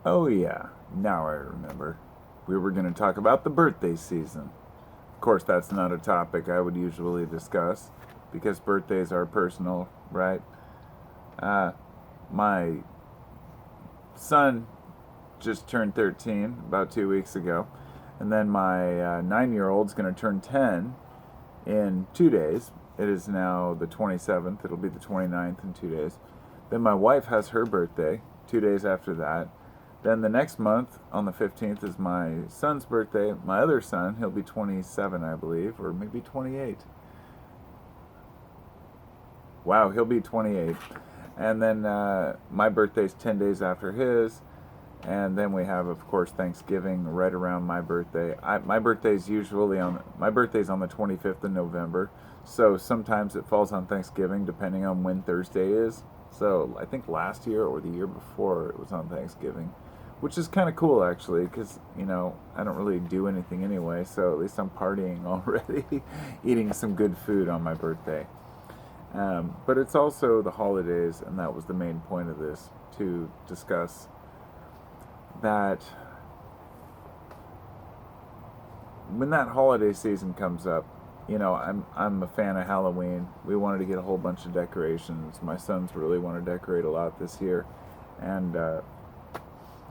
Oh, yeah, now I remember. We were going to talk about the birthday season. Of course, that's not a topic I would usually discuss because birthdays are personal, right? Uh, my son just turned 13 about 2 weeks ago, and then my 9 year old's going to turn 10 in 2 days. It is now the 27th, it'll be the 29th in 2 days. Then my wife has her birthday 2 days after that. Then the next month, on the 15th, is my son's birthday. My other son, he'll be 27, I believe, or maybe 28. Wow, he'll be 28. And then my birthday's 10 days after his. And then we have, of course, Thanksgiving right around my birthday. My birthday's usually my birthday's on the 25th of November. So sometimes it falls on Thanksgiving, depending on when Thursday is. So I think last year or the year before it was on Thanksgiving, which is kind of cool actually, because I don't really do anything anyway. So at least I'm partying already, eating some good food on my birthday. But it's also the holidays, and that was the main point of this, to discuss that when that holiday season comes up, I'm a fan of Halloween. We wanted to get a whole bunch of decorations. My sons really want to decorate a lot this year, and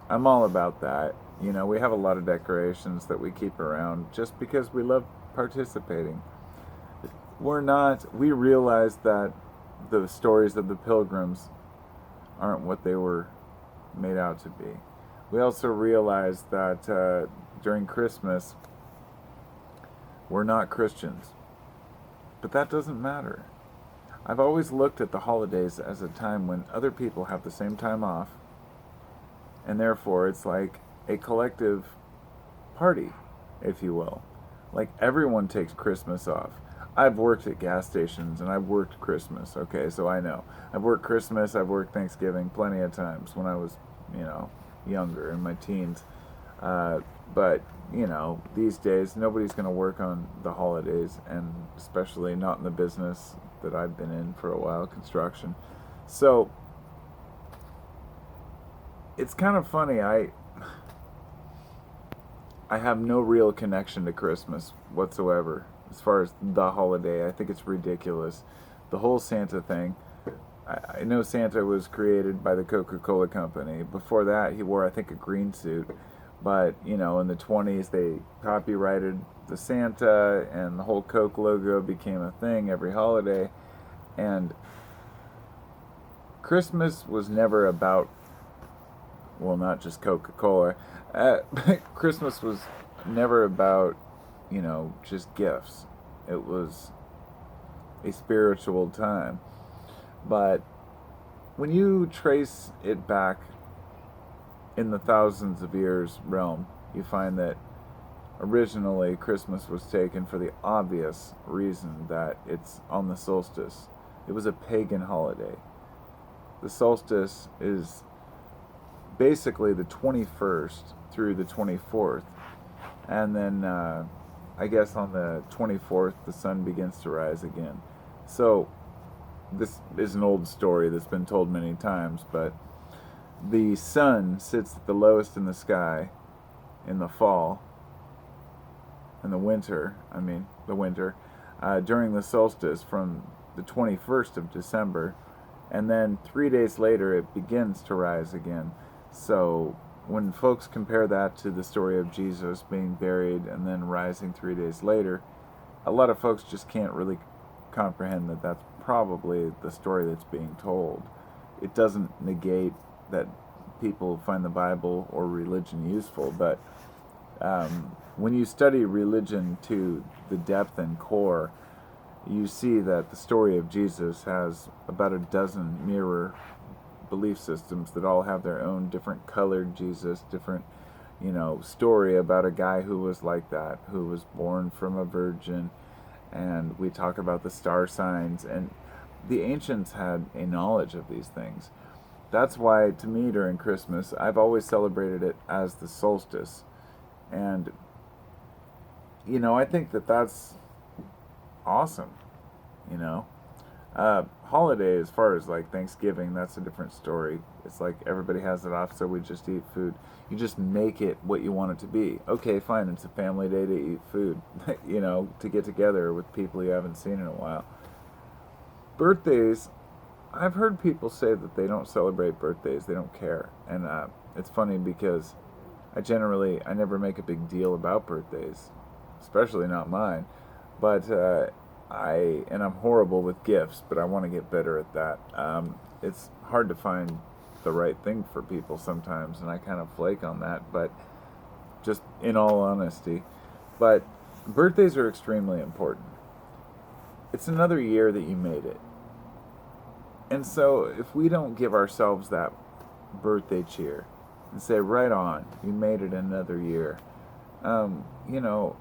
I'm all about that. We have a lot of decorations that we keep around just because we love participating. We realize that the stories of the pilgrims aren't what they were made out to be. We also realize that during Christmas, we're not Christians. But that doesn't matter. I've always looked at the holidays as a time when other people have the same time off, and therefore it's like a collective party, if you will. Like everyone takes Christmas off. I've worked at gas stations and I've worked Christmas, okay, so I know. I've worked Christmas, I've worked Thanksgiving plenty of times when I was, younger in my teens. But, these days nobody's going to work on the holidays, and especially not in the business that I've been in for a while, construction. So it's kind of funny. I have no real connection to Christmas whatsoever as far as the holiday. I think it's ridiculous. The whole Santa thing. I know Santa was created by the Coca-Cola company. Before that, he wore, I think, a green suit. But, in the 20s, they copyrighted the Santa, and the whole Coke logo became a thing every holiday. And Christmas was never about, well, not just Coca-Cola. Christmas was never about, just gifts. It was a spiritual time. But when you trace it back in the thousands of years realm, you find that originally Christmas was taken for the obvious reason that it's on the solstice. It was a pagan holiday. The solstice is basically the 21st through the 24th. And then I guess on the 24th, the sun begins to rise again. So this is an old story that's been told many times, but the sun sits at the lowest in the sky in the fall, in the winter, during the solstice from the 21st of December, and then 3 days later it begins to rise again. So when folks compare that to the story of Jesus being buried and then rising 3 days later, a lot of folks just can't really comprehend that that's probably the story that's being told. It doesn't negate that people find the Bible or religion useful, but when you study religion to the depth and core, you see that the story of Jesus has about a dozen mirror belief systems that all have their own different colored Jesus, different, story about a guy who was like that, who was born from a virgin. And we talk about the star signs, and the ancients had a knowledge of these things. That's why, to me, during Christmas, I've always celebrated it as the solstice. And, I think that that's awesome, you know? Holiday, as far as like Thanksgiving, that's a different story. It's like everybody has it off, so we just eat food. You just make it what you want it to be. Okay, fine, it's a family day to eat food, to get together with people you haven't seen in a while. Birthdays, I've heard people say that they don't celebrate birthdays, they don't care. And it's funny because I never make a big deal about birthdays, especially not mine. But I'm horrible with gifts, but I want to get better at that. It's hard to find the right thing for people sometimes, and I kind of flake on that, but just in all honesty. But birthdays are extremely important. It's another year that you made it. And so if we don't give ourselves that birthday cheer and say, right on, you made it another year, um, you know,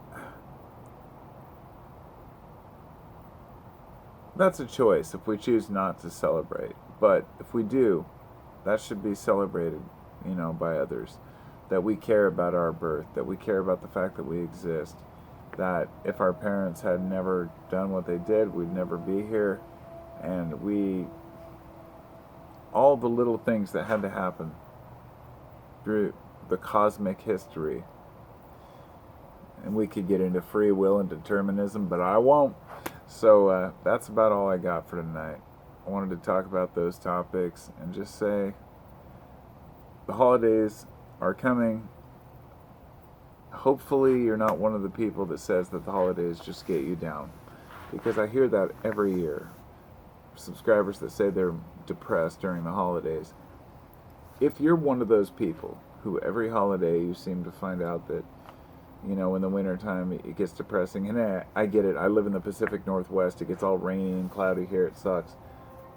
that's a choice if we choose not to celebrate. But if we do, that should be celebrated, by others. That we care about our birth, that we care about the fact that we exist, that if our parents had never done what they did, we'd never be here. And all the little things that had to happen through the cosmic history. And we could get into free will and determinism, but I won't. So that's about all I got for tonight. I wanted to talk about those topics and just say the holidays are coming. Hopefully you're not one of the people that says that the holidays just get you down, because I hear that every year. Subscribers that say they're depressed during the holidays. If you're one of those people who every holiday you seem to find out that, in the wintertime it gets depressing, and I get it, I live in the Pacific Northwest, it gets all rainy and cloudy here, it sucks.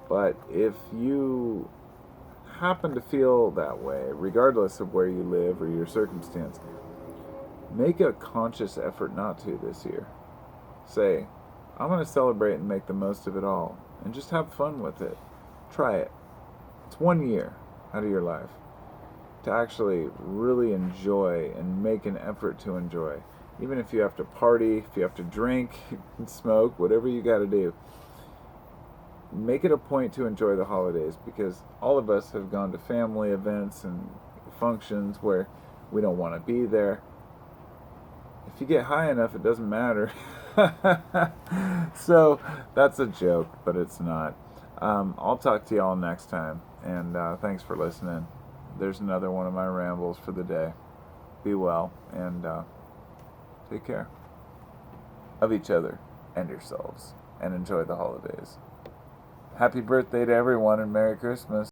But if you happen to feel that way, regardless of where you live or your circumstance, make a conscious effort not to this year. Say, I'm going to celebrate and make the most of it all, and just have fun with it. Try it. It's 1 year out of your life to actually really enjoy and make an effort to enjoy. Even if you have to party, if you have to drink and smoke, whatever you got to do, make it a point to enjoy the holidays, because all of us have gone to family events and functions where we don't want to be there. If you get high enough, it doesn't matter. So that's a joke, but it's not. I'll talk to y'all next time, and thanks for listening. There's another one of my rambles for the day. Be well, and take care of each other and yourselves, and enjoy the holidays. Happy birthday to everyone, and Merry Christmas.